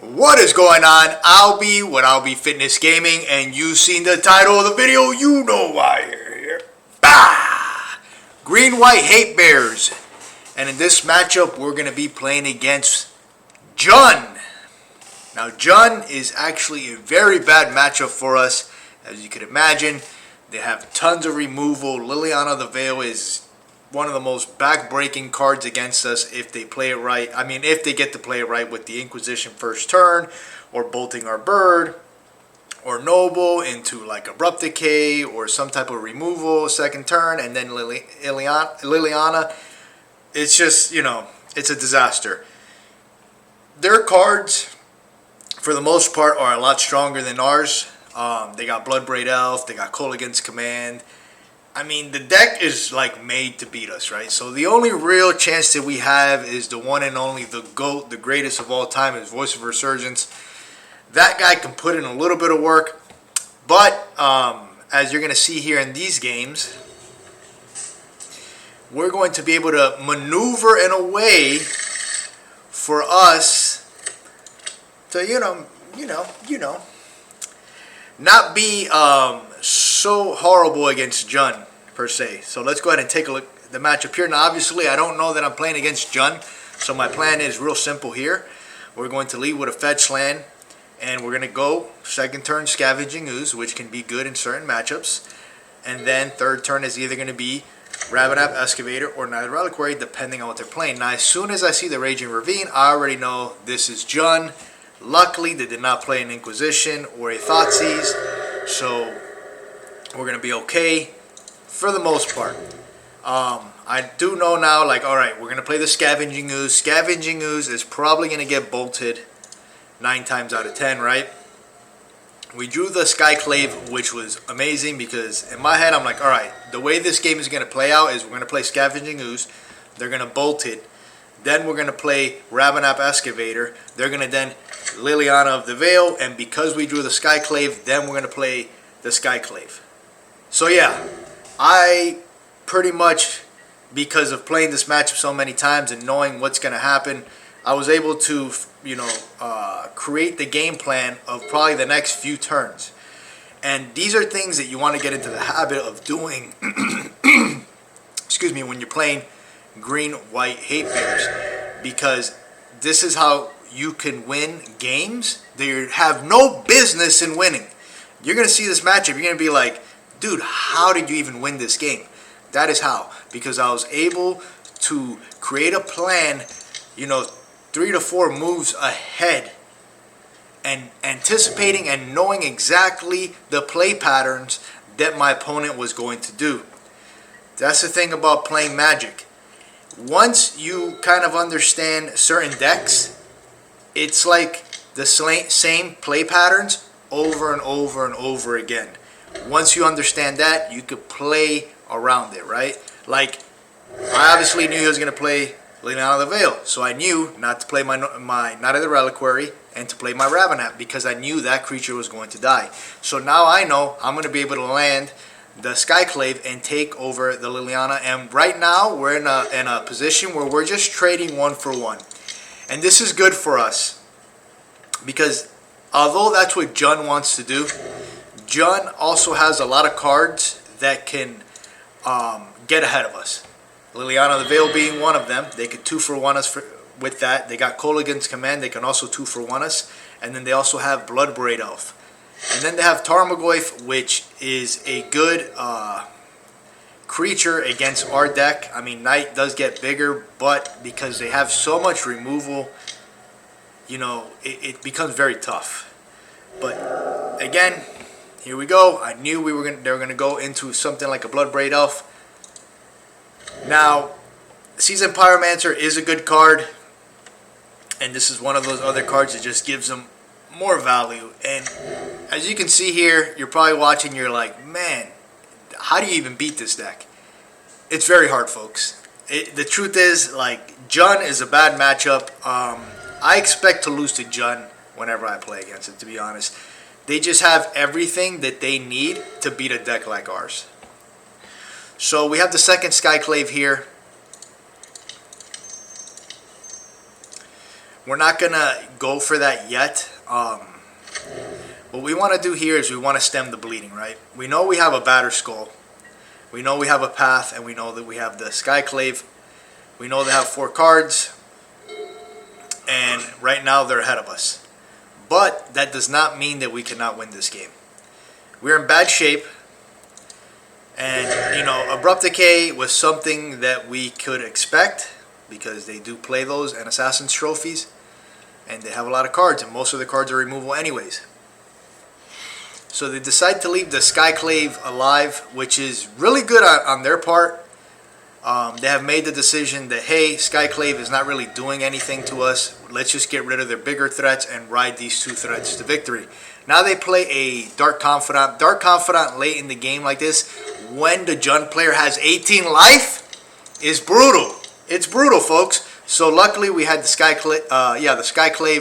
What is going on? Albie with Albie Fitness Gaming, and you've seen the title of the video. You know why you're here. Bah! Green White Hate Bears. And in this matchup, we're going to be playing against JUND. Now, JUND is actually a very bad matchup for us. As you can imagine, they have tons of removal. Liliana the Veil is one of the most back-breaking cards against us if they play it right. I mean, if they get to play it right with the Inquisition first turn, or bolting our bird, or Noble into like Abrupt Decay, or some type of removal second turn, and then Liliana. It's just, you know, it's a disaster. Their cards, for the most part, are a lot stronger than ours. They got Bloodbraid Elf, they got Kolaghan's Command. I mean, the deck is like made to beat us, right? So the only real chance that we have is the one and only, the GOAT, the greatest of all time, is Voice of Resurgence. That guy can put in a little bit of work, but as you're going to see here in these games, we're going to be able to maneuver in a way for us to, you know, not be so horrible against JUND per se. So let's go ahead and take a look at the matchup here. Now, obviously, I don't know that I'm playing against JUND, so my plan is real simple here. We're going to lead with a fetch land, and we're going to go second turn Scavenging Ooze, which can be good in certain matchups, and then third turn is either going to be Ravenap Excavator or Night Reliquary, depending on what they're playing. Now, as soon as I see the Raging Ravine, I already know this is JUND. Luckily, they did not play an Inquisition or a Thoughtseize, so we're going to be okay for the most part. I do know now, like, alright, we're going to play the Scavenging Ooze. Scavenging Ooze is probably going to get bolted 9 times out of 10, right? We drew the Skyclave, which was amazing because in my head, I'm like, alright, the way this game is going to play out is we're going to play Scavenging Ooze. They're going to bolt it. Then we're going to play Ravenap Excavator. They're going to then Liliana of the Veil. And because we drew the Skyclave, then we're going to play the Skyclave. So yeah, I pretty much, because of playing this matchup so many times and knowing what's going to happen, I was able to, you know, create the game plan of probably the next few turns. And these are things that you want to get into the habit of doing, excuse me, when you're playing Green White Hate Bears, because this is how you can win games that you have no business in winning. You're going to see this matchup, you're going to be like, dude, how did you even win this game? That is how. Because I was able to create a plan, you know, 3 to 4 moves ahead, and anticipating and knowing exactly the play patterns that my opponent was going to do. That's the thing about playing Magic. Once you kind of understand certain decks, it's like the same play patterns over and over and over again. Once you understand that, you could play around it, right? Like, I obviously knew he was going to play Liliana of the Veil, so I knew not to play my Night of the Reliquary and to play my Ravenap, because I knew that creature was going to die. So now I know I'm going to be able to land the Skyclave and take over the Liliana. And right now we're in a position where we're just trading 1 for 1, and this is good for us because although that's what JUND wants to do, JUND also has a lot of cards that can get ahead of us. Liliana of the Veil being one of them. They could 2 for 1 us with that. They got Kolaghan's Command. They can also 2 for 1 us. And then they also have Bloodbraid Elf. And then they have Tarmogoyf, which is a good creature against our deck. I mean, Knight does get bigger, but because they have so much removal, you know, it becomes very tough. But again, here we go. I knew they were gonna go into something like a Bloodbraid Elf. Now, Seasoned Pyromancer is a good card, and this is one of those other cards that just gives them more value. And as you can see here, you're probably watching, you're like, man, how do you even beat this deck? It's very hard, folks. The truth is, like, JUND is a bad matchup. I expect to lose to JUND whenever I play against it, to be honest. They just have everything that they need to beat a deck like ours. So we have the second Skyclave here. we're not going to go for that yet. What we want to do here is we want to stem the bleeding, right? We know we have a batter skull. We know we have a path, and we know that we have the Skyclave. We know they have 4 cards, and right now they're ahead of us. But that does not mean that we cannot win this game. We're in bad shape, and, you know, Abrupt Decay was something that we could expect because they do play those and Assassin's Trophies, and they have a lot of cards, and most of the cards are removable anyways. So they decide to leave the Skyclave alive, which is really good on their part. They have made the decision that, hey, Skyclave is not really doing anything to us. Let's just get rid of their bigger threats and ride these 2 threats to victory. Now they play a Dark Confidant. Dark Confidant late in the game like this, when the Jund player has 18 life, is brutal. It's brutal, folks. So luckily we had the Skyclave.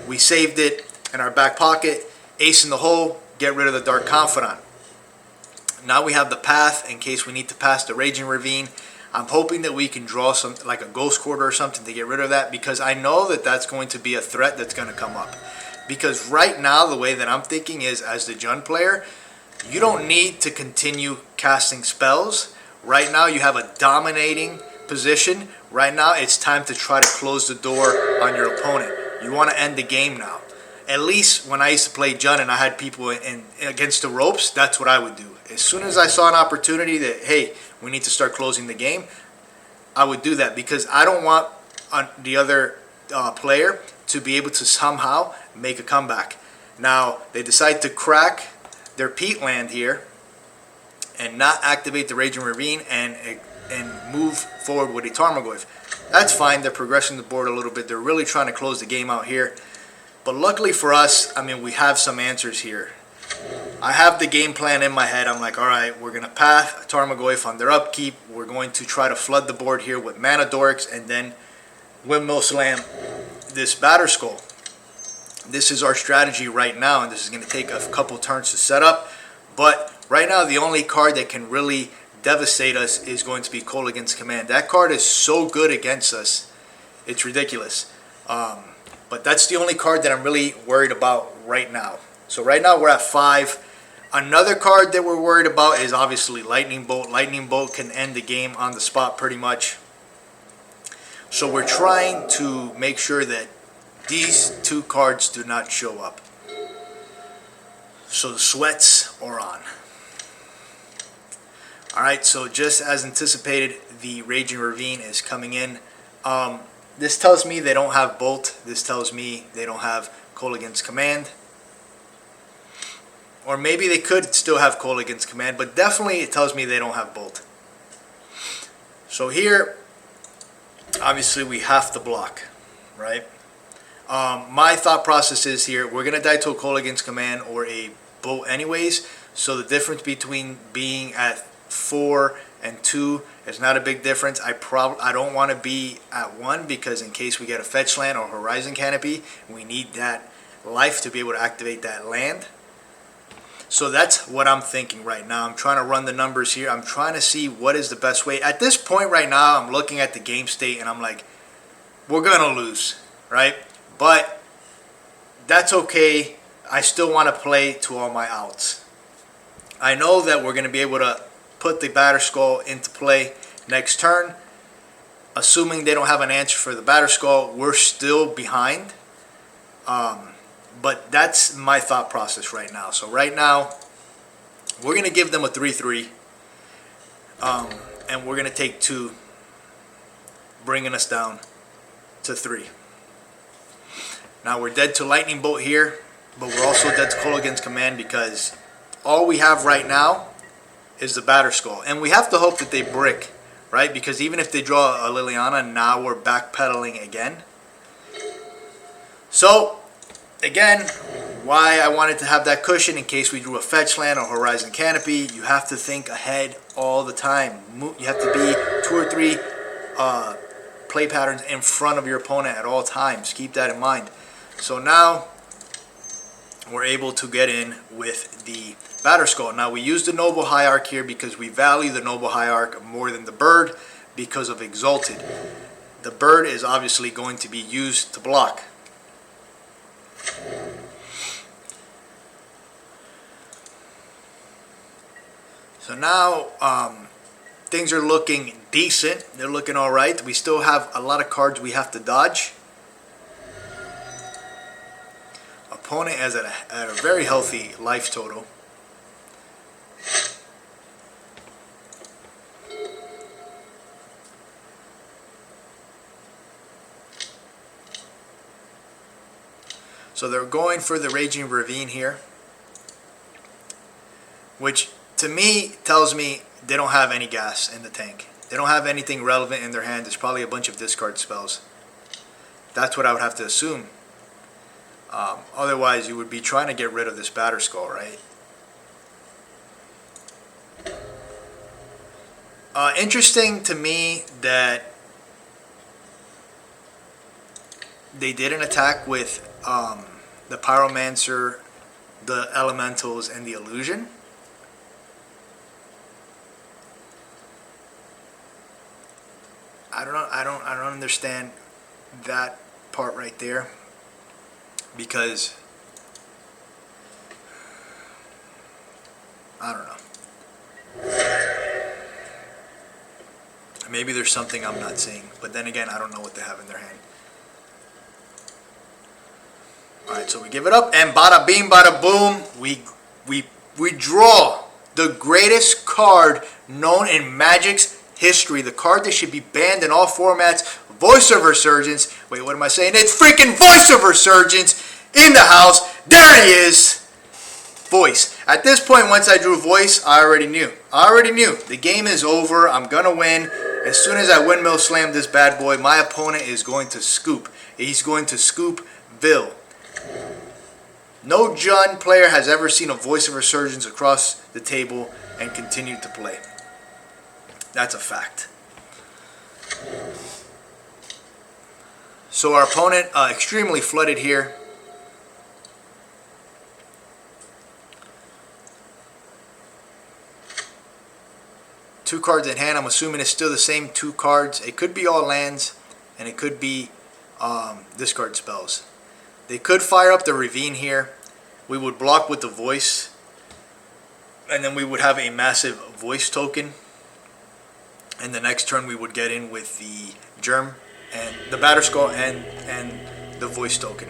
We saved it in our back pocket. Ace in the hole. Get rid of the Dark Confidant. Now we have the path in case we need to pass the Raging Ravine. I'm hoping that we can draw some, like a Ghost Quarter or something, to get rid of that, because I know that that's going to be a threat that's going to come up. Because right now, the way that I'm thinking is, as the Jund player, you don't need to continue casting spells. Right now, you have a dominating position. Right now, it's time to try to close the door on your opponent. You want to end the game now. At least when I used to play Jund and I had people in against the ropes, that's what I would do. As soon as I saw an opportunity that, hey, we need to start closing the game, I would do that, because I don't want the other player to be able to somehow make a comeback. Now, they decide to crack their Peatland here and not activate the Raging Ravine and move forward with a Tarmogoyf. That's fine. They're progressing the board a little bit. They're really trying to close the game out here. But luckily for us, I mean, we have some answers here. I have the game plan in my head. I'm like, all right, we're going to path Tarmogoyf on their upkeep. We're going to try to flood the board here with Mana Dorks and then Windmill Slam this Batter Skull. This is our strategy right now, and this is going to take a couple turns to set up. But right now, the only card that can really devastate us is going to be Kolaghan's Command. That card is so good against us. It's ridiculous. But that's the only card that I'm really worried about right now. So right now we're at 5. Another card that we're worried about is obviously Lightning Bolt. Lightning Bolt can end the game on the spot pretty much. So we're trying to make sure that these 2 cards do not show up. So the sweats are on. Alright, so just as anticipated, the Raging Ravine is coming in. This tells me they don't have Bolt. This tells me they don't have Kolaghan's Command. Or maybe they could still have Kolaghan's Command, but definitely it tells me they don't have Bolt. So here, obviously we have to block, right? My thought process is here, we're going to die to a Kolaghan's Command or a Bolt anyways, so the difference between being at 4 and 2 is not a big difference. I don't want to be at 1, because in case we get a fetch land or Horizon Canopy, we need that life to be able to activate that land. So that's what I'm thinking right now. I'm trying to run the numbers here. I'm trying to see what is the best way. At this point right now, I'm looking at the game state and I'm like, we're going to lose, right? But that's okay. I still want to play to all my outs. I know that we're going to be able to put the Batter Skull into play next turn. Assuming they don't have an answer for the Batter Skull, we're still behind. But that's my thought process right now. So right now, we're going to give them a 3-3. And we're going to take 2, bringing us down to 3. Now we're dead to Lightning Bolt here, but we're also dead to Kolaghan's Command, because all we have right now is the Batter Skull. And we have to hope that they brick, right? Because even if they draw a Liliana, now we're backpedaling again. So, again, why I wanted to have that cushion in case we drew a fetch land or Horizon Canopy. You have to think ahead all the time. You have to be 2 or 3 play patterns in front of your opponent at all times. Keep that in mind. So now we're able to get in with the Batter Skull. Now we use the Noble Hierarch here because we value the Noble Hierarch more than the bird because of Exalted. the bird is obviously going to be used to block. So now things are looking decent. They're looking all right. We still have a lot of cards we have to dodge. Opponent is at a very healthy life total. So they're going for the Raging Ravine here, which to me tells me they don't have any gas in the tank. They don't have anything relevant in their hand. There's probably a bunch of discard spells. That's what I would have to assume. Otherwise, you would be trying to get rid of this Batterskull, right? Interesting to me that they didn't attack with the Pyromancer, the Elementals, and the Illusion. I don't understand that part right there, because I don't know. Maybe there's something I'm not seeing, but then again, I don't know what they have in their hand. Alright, so we give it up, and bada bing, bada boom, we draw the greatest card known in Magic's history. The card that should be banned in all formats, Voice of Resurgence. Wait, what am I saying? It's freaking Voice of Resurgence in the house. There he is. Voice. At this point, once I drew Voice, I already knew. The game is over. I'm going to win. As soon as I windmill slam this bad boy, my opponent is going to scoop. He's going to scoop Bill. No JUND player has ever seen a Voice of Resurgence across the table and continued to play. That's a fact. So our opponent extremely flooded here. Two cards in hand. I'm assuming it's still the same two cards. It could be all lands, and it could be discard spells. They could fire up the Ravine here. We would block with the Voice, and then we would have a massive Voice token. And the next turn we would get in with the Germ and the Batterskull and the Voice token.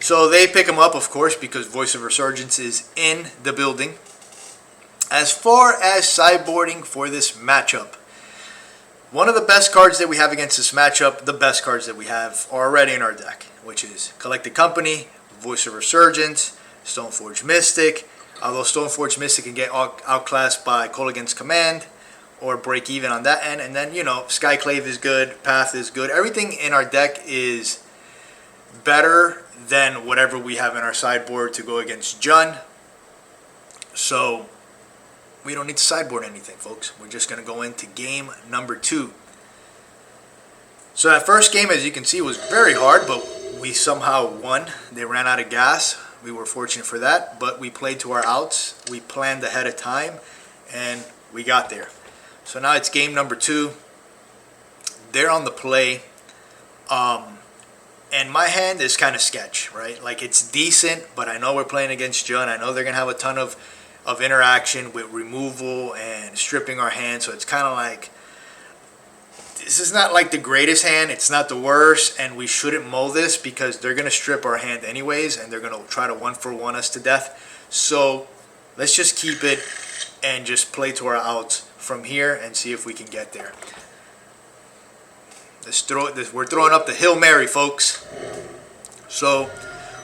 So they pick him up, of course, because Voice of Resurgence is in the building. As far as sideboarding for this matchup, one of the best cards that we have against this matchup, the best cards that we have are already in our deck, which is Collected Company, Voice of Resurgence, Stoneforge Mystic. Although Stoneforge Mystic can get outclassed by Kolaghan's Command, or break even on that end. And then, you know, Skyclave is good, Path is good. Everything in our deck is better than whatever we have in our sideboard to go against JUND. So we don't need to sideboard anything, folks. We're just going to go into game number 2. So that first game, as you can see, was very hard, but we somehow won. They ran out of gas. We were fortunate for that, but we played to our outs. We planned ahead of time, and we got there. So now it's game number 2. They're on the play. And my hand is kind of sketch, right? Like, it's decent, but I know we're playing against JUND. I know they're going to have a ton of interaction with removal and stripping our hand. So it's kind of like, this is not like the greatest hand. It's not the worst. And we shouldn't mull this because they're going to strip our hand anyways. And they're going to try to 1-for-1 us to death. So let's just keep it and just play to our outs from here and see if we can get there. Let's throw it. We're throwing up the Hail Mary, folks. So,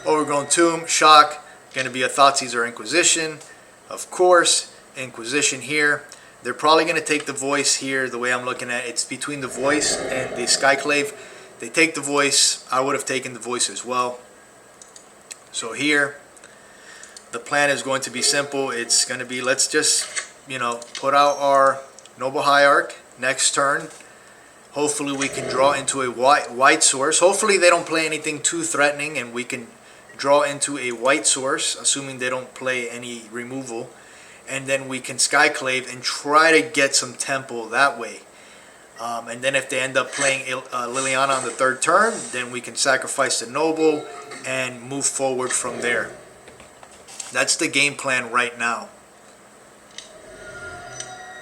Overgrown Tomb, Shock, going to be a Thoughtseize or Inquisition. Of course, Inquisition here. They're probably going to take the Voice here. The way I'm looking at it, it's between the Voice and the Skyclave. They take the Voice. I would have taken the Voice as well. So here, the plan is going to be simple. It's going to be, let's just, you know, put out our Noble Hierarch next turn. Hopefully we can draw into a white source. Hopefully they don't play anything too threatening and we can draw into a white source, assuming they don't play any removal. And then we can Skyclave and try to get some tempo that way. And then if they end up playing Liliana on the third turn, then we can sacrifice the noble and move forward from there. That's the game plan right now.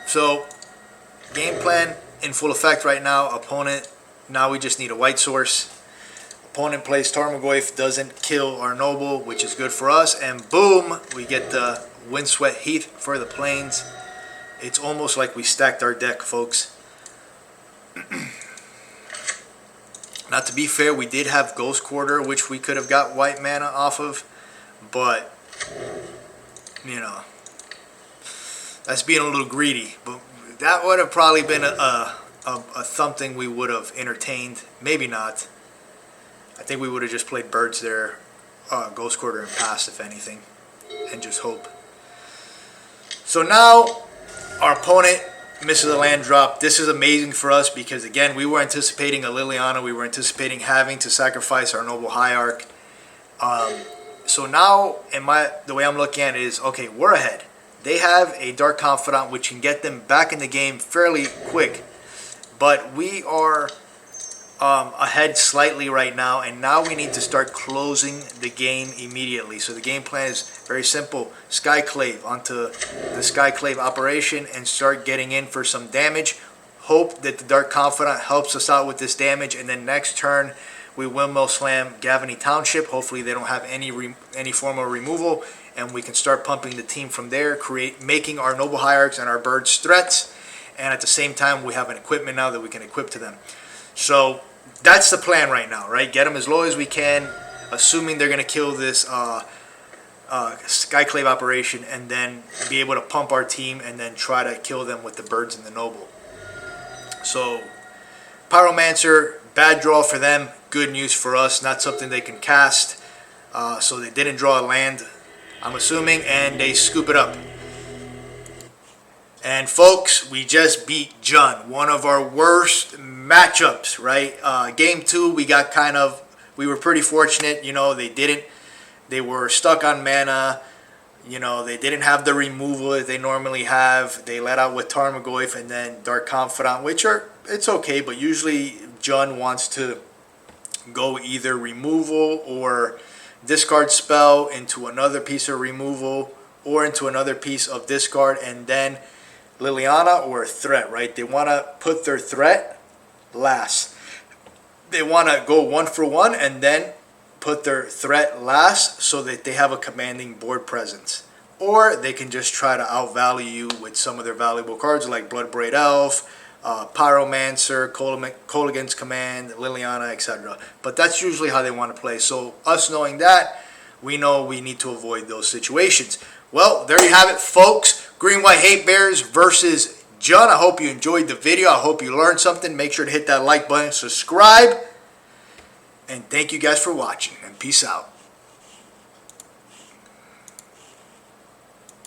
So, game plan in full effect right now. Opponent, now we just need a white source. Opponent plays Tarmogoyf, doesn't kill our noble, which is good for us. And boom, we get the Windswept Heath for the plains. It's almost like we stacked our deck, folks. Now, to be fair, we did have Ghost Quarter, which we could have got white mana off of, but you know, that's being a little greedy. But that would have probably been a something we would have entertained. Maybe not. I think we would have just played birds there, Ghost Quarter, and passed, if anything, and just hope. So now our opponent misses a land drop. This is amazing for us because, again, we were anticipating a Liliana. We were anticipating having to sacrifice our Noble Hierarch. So now, the way I'm looking at it is, okay, we're ahead. They have a Dark Confidant, which can get them back in the game fairly quick. But we are ahead slightly right now, and now we need to start closing the game immediately. So the game plan is very simple. Skyclave onto the Skyclave operation and start getting in for some damage. Hope that the Dark Confidant helps us out with this damage, and then next turn we windmill slam Gavany Township. Hopefully they don't have any form of removal, and we can start pumping the team from there, making our Noble Hierarchs and our birds threats, and at the same time we have an equipment now that we can equip to them. So that's the plan right now, right? Get them as low as we can, assuming they're going to kill this Skyclave operation, and then be able to pump our team and then try to kill them with the birds and the noble. So Pyromancer, bad draw for them, good news for us, not something they can cast. So they didn't draw a land, I'm assuming, and they scoop it up. And folks, we just beat JUND, one of our worst matchups, right? Game 2, we were pretty fortunate. You know, they were stuck on mana. You know, they didn't have the removal that they normally have. They let out with Tarmogoyf and then Dark Confidant, it's okay, but usually JUND wants to go either removal or discard spell into another piece of removal or into another piece of discard, and then Liliana or a threat, right? They want to put their threat last. They want to go 1 for 1 and then put their threat last so that they have a commanding board presence. Or they can just try to outvalue you with some of their valuable cards like Bloodbraid Elf, Pyromancer, Kolaghan's Command, Liliana, etc. But that's usually how they want to play. So us knowing that, we know we need to avoid those situations. Well, there you have it, folks. Green-White Hate-Bears versus JUND. I hope you enjoyed the video. I hope you learned something. Make sure to hit that like button, subscribe, and thank you guys for watching, and peace out.